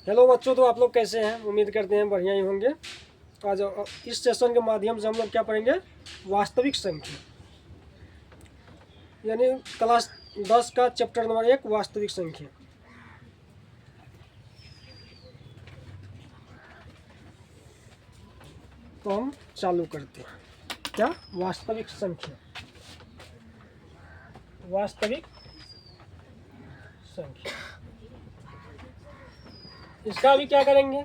Hello बच्चों, तो आप लोग कैसे हैं? उम्मीद करते हैं बढ़िया ही होंगे। आज इस सेशन के माध्यम से हम लोग क्या पढ़ेंगे? वास्तविक संख्या, यानी क्लास 10 का चैप्टर नंबर 1 वास्तविक संख्या। तो हम चालू करते हैं। क्या? वास्तविक संख्या। वास्तविक संख्या, इसका भी क्या करेंगे?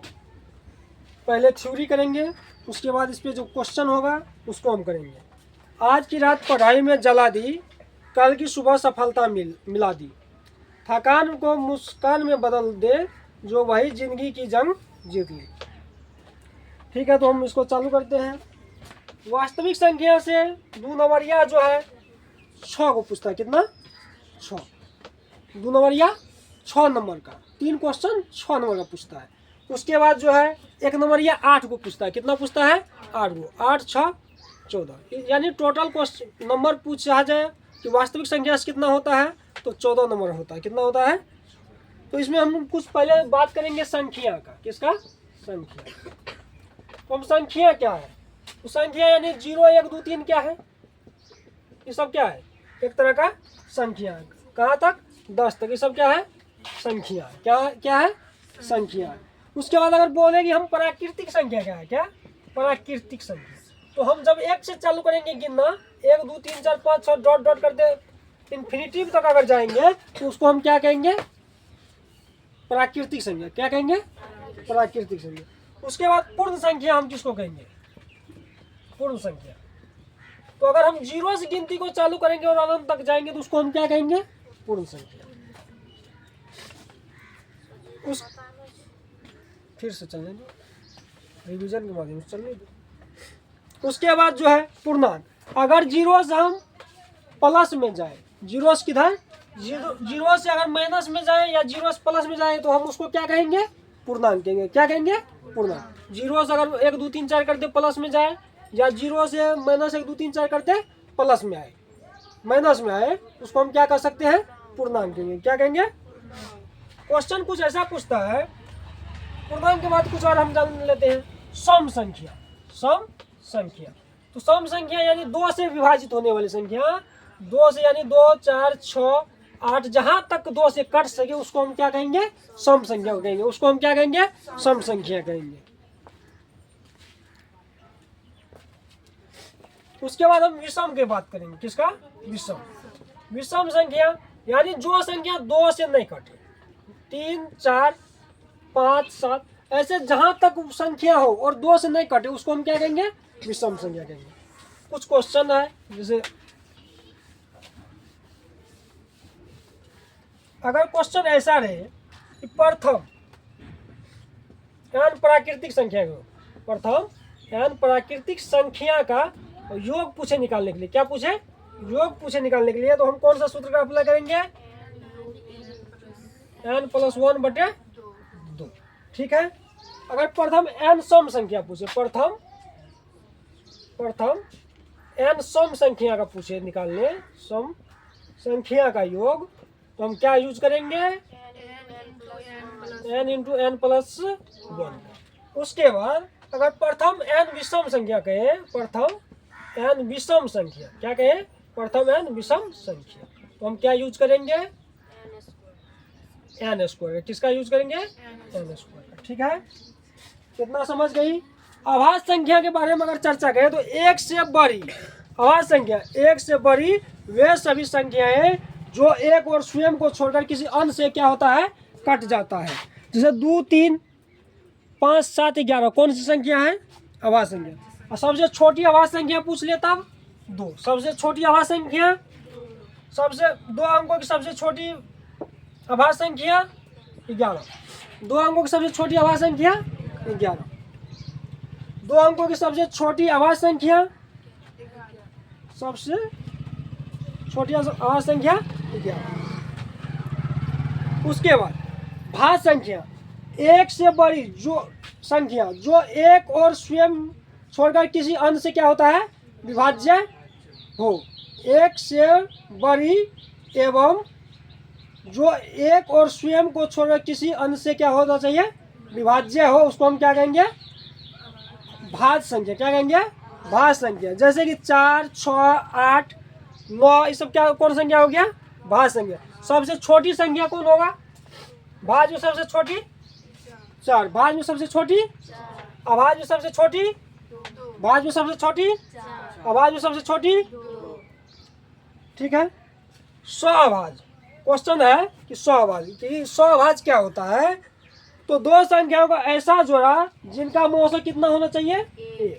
पहले थ्योरी करेंगे, उसके बाद इस पे जो क्वेश्चन होगा उसको हम करेंगे। आज की रात पढ़ाई में जला दी, कल की सुबह सफलता मिला दी, थकान को मुस्कान में बदल दे, जो वही जिंदगी की जंग जीत ली। ठीक है, तो हम इसको चालू करते हैं। वास्तविक संख्या से 2 नंबरिया जो है 6 को पूछता है। कितना? 6। 2 नंबरिया 6 नंबर का, 3 क्वेश्चन 6 नंबर का पूछता है। उसके बाद जो है 1 नंबरिया 8 को पूछता है। कितना पूछता है? 8 को। 8 6 14, यानी टोटल क्वेश्चन नंबर पूछा जाए कि वास्तविक संख्या से कितना होता है, तो 14 नंबर होता है। कितना होता है? तो इसमें हम कुछ पहले बात करेंगे संख्या का। किसका? संख्या। तो हम संख्या क्या है? तो संख्या यानी 0 1 2 3 क्या है? ये सब क्या है? एक तरह का संख्या। कहाँ तक? 10 तक। ये सब क्या है? संख्या। क्या है? संख्या। उसके बाद अगर बोले कि हम प्राकृतिक संख्या क्या है? क्या? प्राकृतिक संख्या। तो हम जब 1 से चालू करेंगे गिनना, 1 2 3 4 5 6 डॉट डॉट करते इन्फिनिटिव तक अगर जाएंगे तो उसको हम क्या कहेंगे? प्राकृतिक संख्या। क्या कहेंगे? प्राकृतिक संख्या। उसके बाद पूर्ण संख्या हम किसको कहेंगे? पूर्ण संख्या। तो अगर हम 0 से गिनती को चालू करेंगे और अनंत तक जाएंगे तो उसको हम क्या कहेंगे? पूर्ण संख्या। उस फिर से चलने दो, रिवीजन के माध्यम से चलने दो। उसके बाद जो है पूर्णांक। अगर 0 से हम प्लस में जाए, 0 से किधर? 0 से अगर माइनस में जाए या 0 से प्लस में जाए तो हम उसको क्या कहेंगे? पूर्णांक कहेंगे। क्या कहेंगे? पूर्णांक। 0 से अगर 1 2 3 4 करते प्लस में जाए, या 0 से माइनस 1 2 3 4 करते प्लस में आए, माइनस में आए, उसको हम क्या कर सकते हैं? पूर्णांक कहेंगे। क्या कहेंगे? क्वेश्चन कुछ ऐसा पूछता है। पूर्णांक के बाद कुछ और हम जान लेते हैं, सम संख्या। सम संख्या। तो सम संख्या यानी 2 से विभाजित होने वाली संख्या। 2 से यानी 2 4 6 8, जहां तक 2 से कट सके उसको हम क्या कहेंगे? सम संख्या कहेंगे। उसको हम क्या कहेंगे? सम संख्या कहेंगे। उसके बाद हम विषम की बात करेंगे। किसका? विषम। विषम संख्या यानी जो संख्या 2 से नहीं कटे, 3 4 5 7 ऐसे जहां तक संख्या हो और 2 से नहीं कटे उसको हम क्या कहेंगे? विषम संख्या कहेंगे। कुछ क्वेश्चन है, जैसे अगर क्वेश्चन ऐसा रहे कि प्रथम n प्राकृतिक संख्या को, प्रथम n प्राकृतिक संख्या का योग पूछे निकालने के लिए, क्या पूछे? योग पूछे निकालने के लिए, तो हम कौन सा सूत्र का अप्लाई करेंगे? n + 1/2। ठीक है। अगर प्रथम n सम संख्या पूछे, प्रथम n सम संख्या का पूछे निकालने, सम संख्या का योग, तो हम क्या यूज करेंगे? n × n + 1। उसके बाद अगर प्रथम n विषम संख्या कहे, प्रथम n विषम संख्या, क्या कहे? प्रथम n विषम संख्या, तो हम क्या यूज करेंगे? n²। किसका यूज करेंगे? n²। ठीक है, कितना समझ गई? अभाज्य संख्या के बारे में अगर चर्चा करें तो 1 से बड़ी अभाज्य संख्या, 1 से बड़ी वे सभी संख्याएं जो एक और स्वयं को छोड़कर किसी अन्य से क्या होता है? कट जाता है। जैसे 2 3 5 7 11 कौन सी संख्या है? अभाज्य संख्या। और सबसे छोटी अभाज्य संख्या पूछ ले तब 2। सबसे छोटी अभाज्य संख्या, सबसे 2 अंकों की सबसे छोटी अभाज्य संख्या 11। 2 अंकों की सबसे छोटी अभाज्य संख्या 11। 2 अंकों की सबसे छोटी अभाज्य संख्या, सबसे छोटी अभाज्य संख्या 11। उसके बाद भाज्य संख्या, 1 से बड़ी जो संख्या जो एक और स्वयं छोड़कर किसी अन्य से क्या होता है? विभाज्य हो। 1 से बड़ी एवं जो एक और स्वयं को छोड़कर किसी अन्य से क्या होना चाहिए? विभाज्य हो उसको हम क्या कहेंगे? भाज्य संख्या। क्या कहेंगे? भाज्य संख्या। जैसे कि 4, 6, 8, 9 ये सब क्या कौन संख्या हो गया? भाज्य संख्या। सबसे छोटी संख्या कौन होगा? भाज्य में सबसे छोटी 4, भाज्य में सबसे छोटी, अभाज्य में सबसे छोटी, भाज्य में सबसे छोटी, अभाज्य में सबसे छोटी। ठीक है। स्वभाज्य क्वेश्चन है कि स्वभाज्य कि स्वभाज्य क्या होता है? तो दो संख्याओं का ऐसा जोड़ा जिनका मौसक कितना होना चाहिए? 1।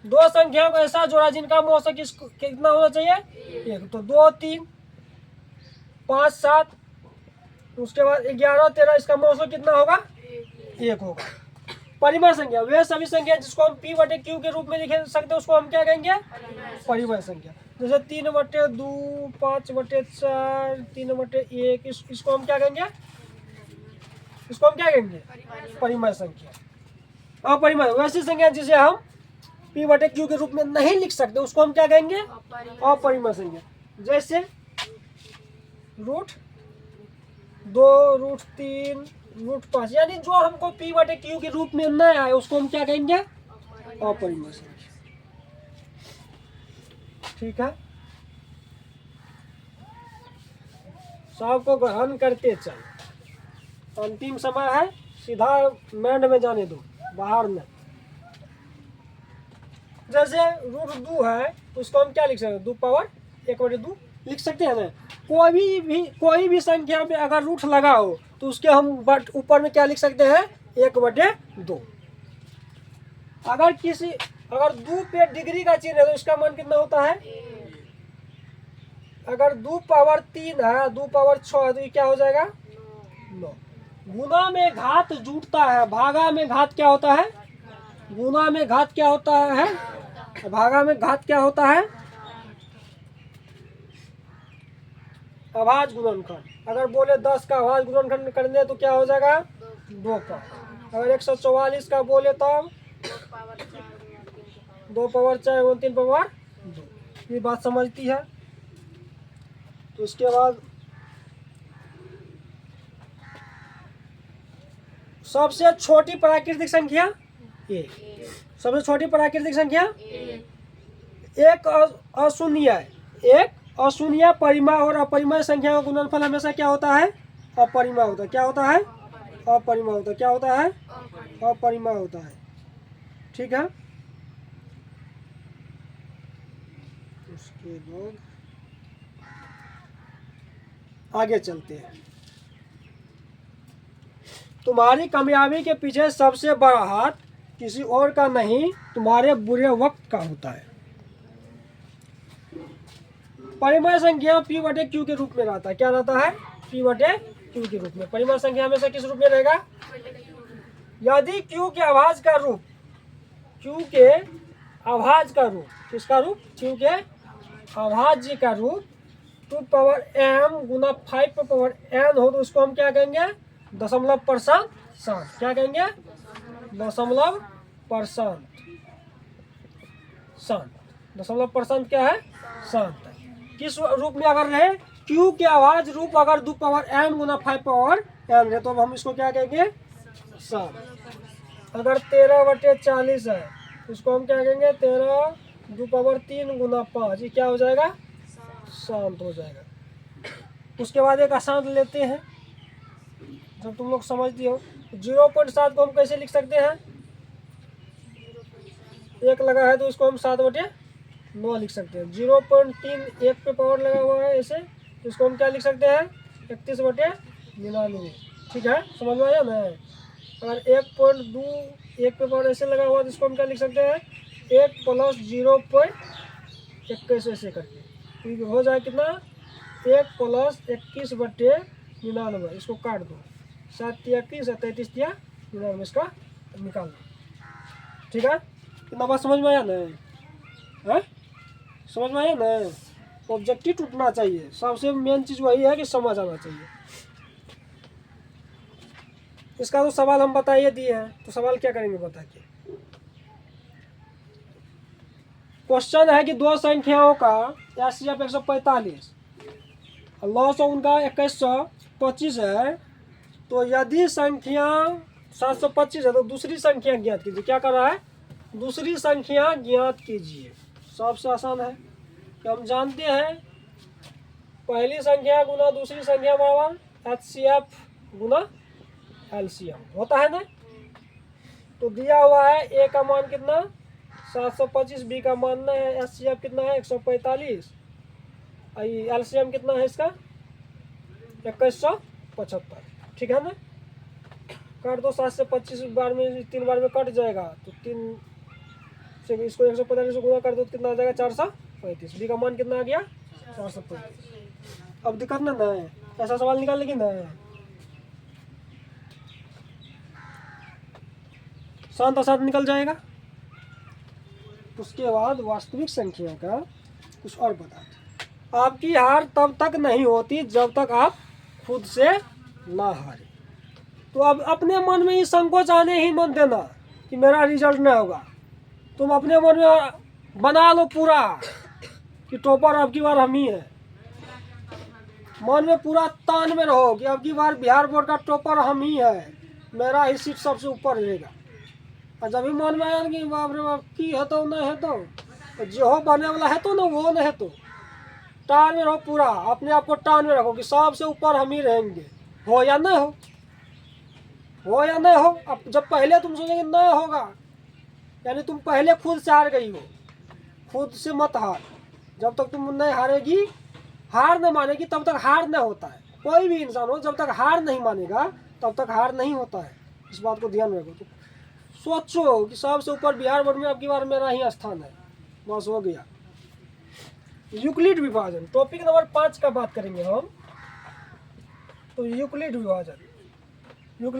दो संख्याओं का ऐसा जोड़ा जिनका मौसक कितना होना चाहिए? 1। तो 2, 3, 5, 7, उसके बाद 11, 13 इसका मौसक कितना होगा? 1 होगा। परिमेय संख्या वे सभी संख्या जिसको हम P/Q के रूप में लिख सकते हैं उसको हम क्या कहेंगे? परिमेय संख्या। जैसे 3/2, 5/4, 3/1 इसको हम क्या कहेंगे? इसको हम क्या कहेंगे? परिमेय संख्या। अपरिमेय वैसी संख्या जिसे हम P/Q के रूप में नहीं लिख सकते उसको हम क्या कहेंगे? अपरिमेय संख्या। जैसे √2, √3, √5 यानी जो हमको P/Q के रूप में न आए उसको हम क्या कहेंगे? अपरिमेय संख्या। ठीक है। सबको ग्रहण करते चल। अंतिम समय है, सीधा मैंड में जाने दो, बाहर में। जैसे √2 है उसको हम क्या लिख सकते हैं? 2/1/2 लिख सकते हैं ना। कोई भी संख्या में अगर रूट लगा हो तो उसके हम ऊपर में क्या लिख सकते हैं? 1/2। अगर 2 पे डिग्री का चिन्ह है तो इसका मान कितना होता है? अगर 2/3 है, 2/6 है तो ये क्या हो जाएगा? 9। गुना में घात जुटता है, भागा में घात क्या होता है? गुना में घात क्या होता है? भागा में घात क्या होता है? अभाज्य गुणनखंड। अगर बोले 10 का अभाज्य गुणनखंड करने तो क्या हो जाएगा? 2 का। अगर 144 का बोले तो 2/4, 3/2। ये बात समझती है। तो उसके बाद सबसे छोटी प्राकृतिक संख्या 1। सबसे छोटी प्राकृतिक संख्या 1 अशून्य परिमेय और अपरिमेय संख्या का गुणनफल हमेशा क्या होता है? अपरिमेय होता है। क्या होता है? अपरिमेय होता है। क्या होता है? अपरिमेय होता है। ठीक है। उसके बाद आगे चलते हैं। तुम्हारी कामयाबी के पीछे सबसे बड़ा हाथ किसी और का नहीं तुम्हारे बुरे वक्त का होता है। परिमेय संख्या P/Q के रूप में रहता है। क्या रहता है? P/Q के रूप में। परिमेय संख्या हमेशा किस रूप में रहेगा? यदि Q के अभाज्य का रूप, Q के अभाज्य का रूप, किसका रूप? Q के अभाज्य का रूप 2m गुना 5n हो तो उसको हम क्या कहेंगे? दशमलव %। क्या कहेंगे? दशमलव %। दशमलव % क्या है? शांत। किस रूप में अगर रहे? Q के अभाज्य रूप अगर 2m गुना 5n है तो हम इसको क्या कहेंगे? शांत। अगर 13/40 है इसको हम क्या कहेंगे? 13 2/3 गुना 5 ये क्या हो जाएगा? शांत हो जाएगा। उसके बाद एक अशांत लेते हैं, जब तुम लोग समझती हो। 0.7 को हम कैसे लिख सकते हैं? 1 लगा है तो इसको हम 7/9 लिख सकते हैं। 0.3 1 पे पावर लगा हुआ है ऐसे, इसको हम क्या लिख सकते हैं? 31/99। ठीक है, समझ में आया ना? अगर 1.2 1 पे पावर ऐसे लगा हुआ तो इसको हम क्या लिख सकते हैं? 1 + 0.21 ऐसे करके हो जाए कितना? 1 + 21/99। इसको काट दो, 7×3 = 33×99 इसका निकाल दो। ठीक है, कितना बात समझ में आया ना? है समझ में आया ना? ऑब्जेक्टिव टूटना चाहिए। सबसे मेन चीज़ वही है कि समझ आना चाहिए। इसका तो सवाल हम बताइए दिए हैं, तो सवाल क्या करेंगे बताइए। क्वेश्चन है कि दो संख्याओं का SCF 145 और लॉस उनका 2125 है, तो यदि संख्या 725 है तो दूसरी संख्या ज्ञात कीजिए। क्या कर रहा है? दूसरी संख्या ज्ञात कीजिए। सबसे आसान है कि हम जानते हैं पहली संख्या गुना दूसरी संख्या बराबर HCF गुना LCM होता है ना। तो दिया हुआ है A का मान कितना 725, B का मान है HCF कितना है 145, LCM कितना है इसका 2175। ठीक है ना। काट दो 7 से 25 बार में 3 बार में कट जाएगा तो 3 से इसको 145 से गुना कर दो तो कितना आ जाएगा 435। बी का मान कितना आ गया 435। अब दिक्कत ना है, ऐसा सवाल निकाल लेकिन ना शांत अशांत निकल जाएगा। उसके बाद वास्तविक संख्या का कुछ और बताते। आपकी हार तब तक नहीं होती जब तक आप खुद से ना हारे। तो अब अपने मन में ही संकोच आने ही मत देना कि मेरा रिजल्ट नहीं होगा। तुम अपने मन में बना लो पूरा कि टॉपर अब की बार हम ही है। मन में पूरा तान में रहो कि अब की बार बिहार बोर्ड का टॉपर हम ही है, मेरा ही सीट सबसे ऊपर रहेगा। और जब भी मन में आया कि बाप रे बाप की है तो नहीं है तो जो हो बनने वाला है तो ना वो नहीं है तो टान में रहो पूरा, अपने आप को टान में रखो कि सबसे ऊपर हम ही रहेंगे। हो या नहीं हो या नहीं हो। अब जब पहले तुम सोचोगे नहीं होगा यानी तुम पहले खुद से हार गई हो। खुद से मत हार। जब तक तुम नहीं हारेगी, हार नहीं मानेगी तब तक हार नहीं होता है। कोई भी इंसान हो जब तक हार नहीं मानेगा तब तक हार नहीं होता है। इस बात को ध्यान रखो। तो सोचो कि सबसे ऊपर बिहार बोर्ड में अब की बार मेरा ही स्थान है, बस हो गया। यूक्लिड विभाजन टॉपिक नंबर 5 का बात करेंगे हम। तो यूक्लिड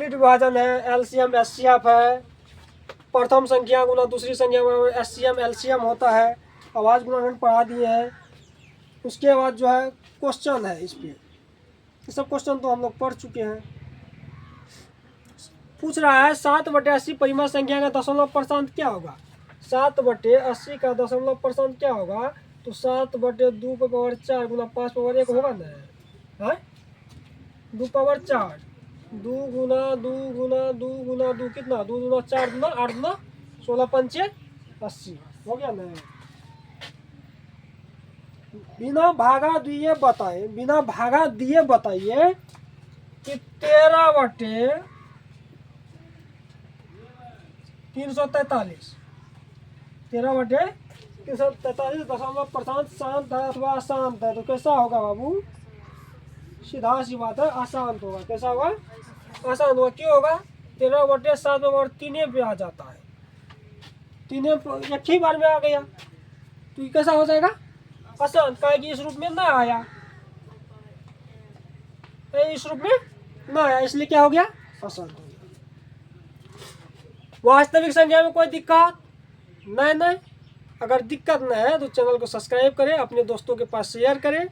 विभाजन है, LCM HCF है, प्रथम संख्या गुना दूसरी संख्या बराबर HCM LCM होता है। आवाज गुणन पढ़ा दिए हैं। उसके बाद जो है क्वेश्चन है इस पे, ये सब क्वेश्चन तो हम लोग पढ़ चुके हैं। पूछ रहा है 7/80 परिमाण संख्या का दशमलव % क्या होगा। 7/80 का दशमलव % क्या होगा। तो 7/2 गुना 5/1 होगा ना। 2/4 2 गुना 2 गुना 2 गुना 2 कितना 2 गुना 4 गुना 8 गुना 16 पंचे 80 हो गया ना। बिना भागा दिए बताइए कि 13/343 13/343 शांत है अथवा अशांत है। तो कैसा होगा बाबू, सीधा सी बात है अशांत होगा। कैसा होगा अशांत होगा। क्यों होगा 13/7 और 3 पे आ जाता है, 3 एक ही बार में आ गया तो ये कैसा हो जाएगा अशांत। का इस रूप में ना आया, इस रूप में ना आया, इसलिए क्या हो गया अशांत हो गया। वास्तविक संख्या में कोई दिक्कत नहीं। अगर दिक्कत नहीं है तो चैनल को सब्सक्राइब करें, अपने दोस्तों के पास शेयर करें,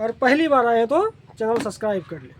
और पहली बार आए तो चैनल सब्सक्राइब कर लें।